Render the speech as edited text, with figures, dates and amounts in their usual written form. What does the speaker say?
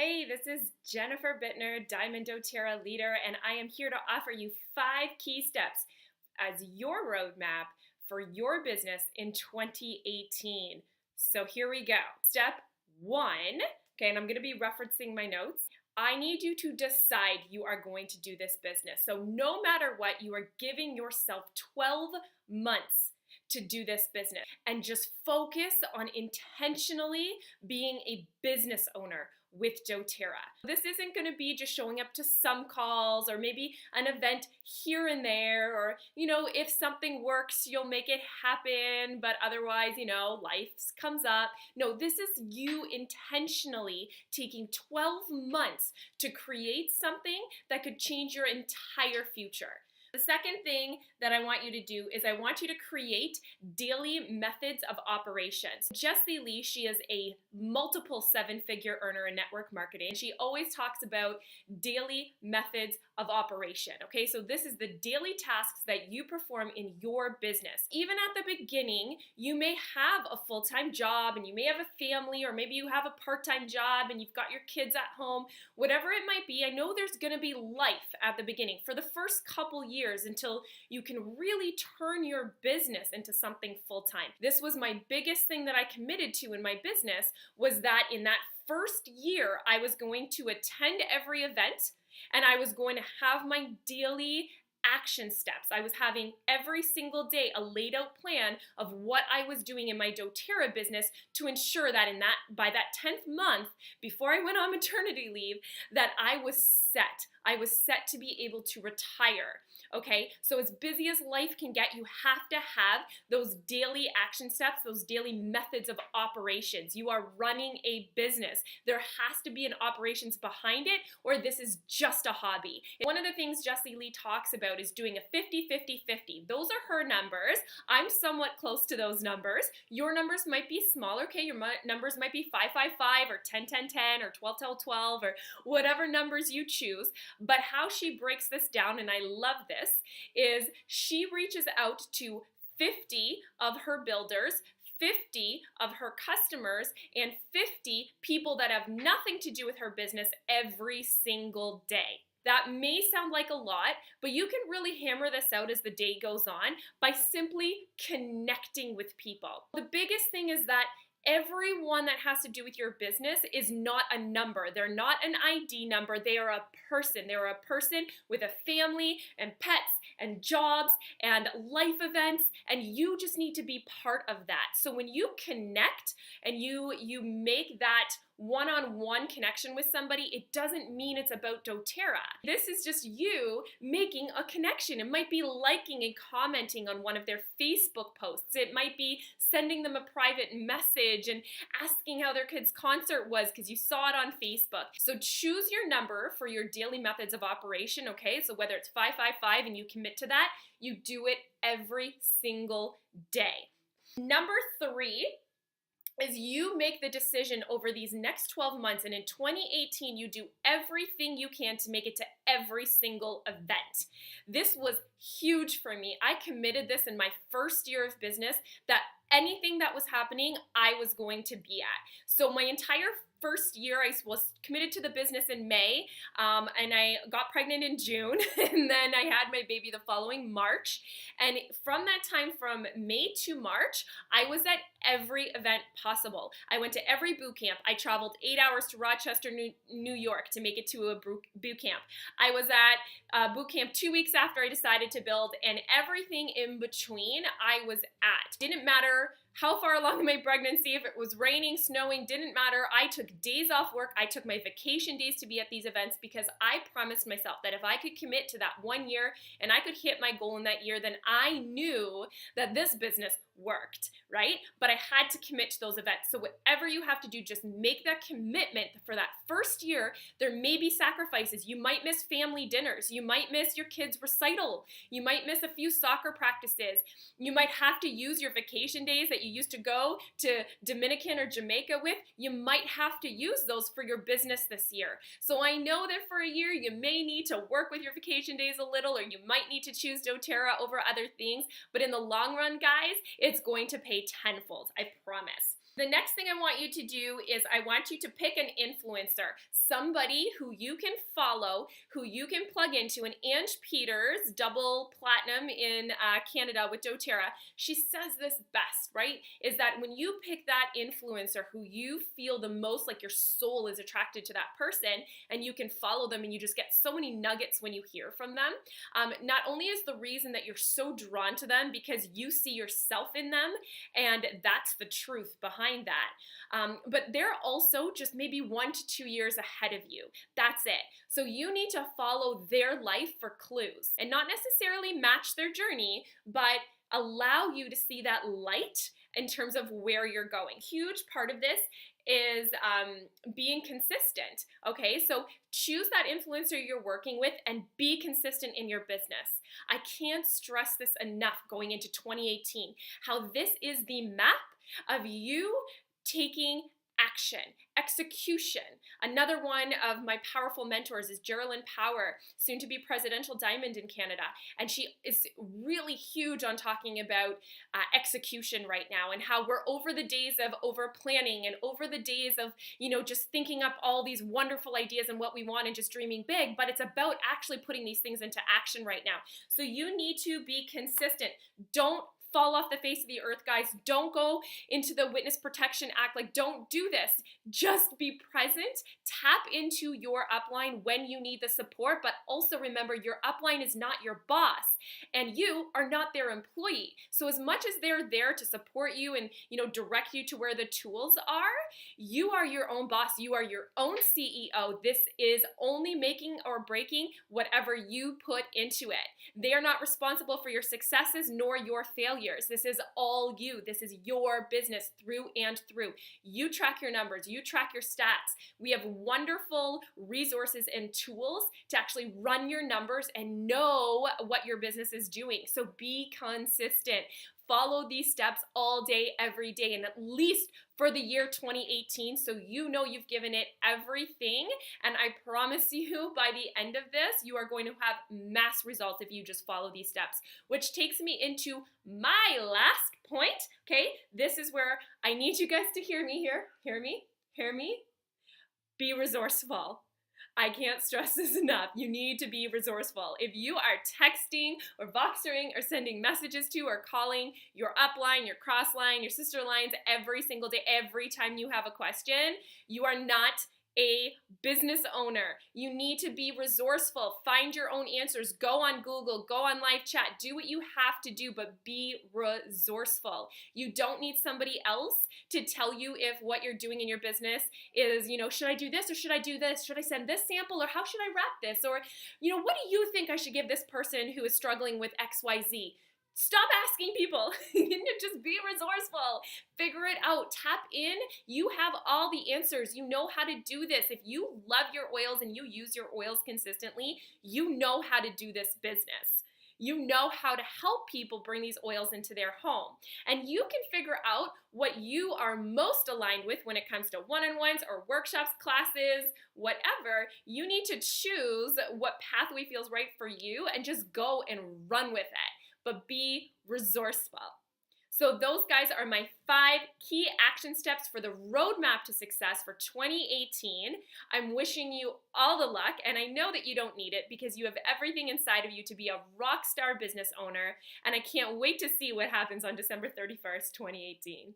Hey, this is Jennifer Bittner, Diamond dōTERRA leader, and I am here to offer you 5 key steps as your roadmap for your business in 2018. So here we go. Step 1, okay, and I'm going to be referencing my notes. I need you to decide you are going to do this business. So no matter what, you are giving yourself 12 months to do this business, and just focus on intentionally being a business owner with dōTERRA. This isn't going to be just showing up to some calls or maybe an event here and there, or if something works you'll make it happen, but otherwise life comes up. No, this is you intentionally taking 12 months to create something that could change your entire future. The second thing that I want you to do is I want you to create daily methods of operations. Jessie Lee, she is a multiple 7-figure earner in network marketing. She always talks about daily methods of operation. Okay, so this is the daily tasks that you perform in your business. Even at the beginning, you may have a full-time job and you may have a family, or maybe you have a part-time job and you've got your kids at home. Whatever it might be, I know there's going to be life at the beginning for the first couple years until you can really turn your business into something full-time. This was my biggest thing that I committed to in my business, was that in that first year I was going to attend every event and I was going to have my daily action steps. I was having every single day a laid out plan of what I was doing in my dōTERRA business to ensure that by that 10th month, before I went on maternity leave, that I was set. I was set to be able to retire. Okay, so as busy as life can get, you have to have those daily action steps, those daily methods of operations. You are running a business. There has to be an operations behind it, or this is just a hobby. One of the things Jessie Lee talks about is doing a 50-50-50. Those are her numbers. I'm somewhat close to those numbers. Your numbers might be smaller, okay? Your numbers might be 5-5-5 or 10-10-10 or 12-12 or whatever numbers you choose. But how she breaks this down, and I love this, is she reaches out to 50 of her builders, 50 of her customers, and 50 people that have nothing to do with her business every single day. That may sound like a lot, but you can really hammer this out as the day goes on by simply connecting with people. The biggest thing is that everyone that has to do with your business is not a number. They're not an ID number. They are a person. They're a person with a family and pets and jobs and life events, and you just need to be part of that. So when you connect and you make that one-on-one connection with somebody, it doesn't mean it's about dōTERRA. This is just you making a connection. It might be liking and commenting on one of their Facebook posts. It might be sending them a private message and asking how their kid's concert was because you saw it on Facebook. So choose your number for your daily methods of operation, okay? So whether it's 5-5-5 and you commit to that, you do it every single day. Number 3 is you make the decision over these next 12 months, and in 2018 you do everything you can to make it to every single event. This was huge for me. I committed this in my first year of business, that anything that was happening I was going to be at. So my entire first year I was committed to the business in May, and I got pregnant in June, and then I had my baby the following March. And from that time, from May to March, I was at every event possible. I went to every boot camp. I traveled 8 hours to Rochester, New York to make it to a boot camp. I was at boot camp 2 weeks after I decided to build, and everything in between I was at. Didn't matter how far along in my pregnancy, if it was raining, snowing, didn't matter. I took days off work. I took my vacation days to be at these events because I promised myself that if I could commit to that 1 year and I could hit my goal in that year, then I knew that this business worked, right? But I had to commit to those events. So whatever you have to do, just make that commitment for that first year. There may be sacrifices. You might miss family dinners. You might miss your kids' recital. You might miss a few soccer practices. You might have to use your vacation days that you used to go to Dominican or Jamaica with. You might have to use those for your business this year. So I know that for a year you may need to work with your vacation days a little, or you might need to choose dōTERRA over other things, but in the long run, guys, it's going to pay tenfold, I promise. The next thing I want you to do is I want you to pick an influencer, somebody who you can follow, who you can plug into. And Ange Peters, double platinum in Canada with dōTERRA, she says this best, right? Is that when you pick that influencer who you feel the most like your soul is attracted to that person, and you can follow them and you just get so many nuggets when you hear from them. Not only is the reason that you're so drawn to them because you see yourself in them, and that's the truth behind that. But they're also just maybe 1 to 2 years ahead of you. That's it. So you need to follow their life for clues and not necessarily match their journey, but allow you to see that light in terms of where you're going. Huge part of this is being consistent, okay? So choose that influencer you're working with and be consistent in your business. I can't stress this enough going into 2018, how this is the map of you taking action, execution. Another one of my powerful mentors is Geraldine Power, soon to be presidential diamond in Canada. And she is really huge on talking about execution right now, and how we're over the days of over planning and over the days of, just thinking up all these wonderful ideas and what we want and just dreaming big, but it's about actually putting these things into action right now. So you need to be consistent. Don't fall off the face of the earth, guys. Don't go into the Witness Protection Act. Like, don't do this. Just be present. Tap into your upline when you need the support, but also remember your upline is not your boss and you are not their employee. So as much as they're there to support you and, direct you to where the tools are, you are your own boss. You are your own CEO. This is only making or breaking whatever you put into it. They are not responsible for your successes nor your failures. This is all you. This is your business through and through. You track your numbers. You track your stats. We have wonderful resources and tools to actually run your numbers and know what your business is doing. So be consistent. Follow these steps all day, every day, and at least for the year 2018, so you've given it everything. And I promise you, by the end of this, you are going to have mass results if you just follow these steps, which takes me into my last point, okay? This is where I need you guys to hear me here. Hear me? Be resourceful. I can't stress this enough. You need to be resourceful. If you are texting or Voxering or sending messages to or calling your upline, your crossline, your sister lines every single day, every time you have a question, you are not a business owner. You need to be resourceful. Find your own answers. Go on Google, go on live chat, do what you have to do, but be resourceful. You don't need somebody else to tell you if what you're doing in your business is, should I do this or should I do this? Should I send this sample or how should I wrap this? Or, what do you think I should give this person who is struggling with XYZ? Stop asking people. Just be resourceful. Figure it out. Tap in. You have all the answers. You know how to do this. If you love your oils and you use your oils consistently, you know how to do this business. You know how to help people bring these oils into their home. And you can figure out what you are most aligned with when it comes to one-on-ones or workshops, classes, whatever. You need to choose what pathway feels right for you and just go and run with it. But be resourceful. So those guys are my 5 key action steps for the roadmap to success for 2018. I'm wishing you all the luck, and I know that you don't need it because you have everything inside of you to be a rock star business owner, and I can't wait to see what happens on December 31st, 2018.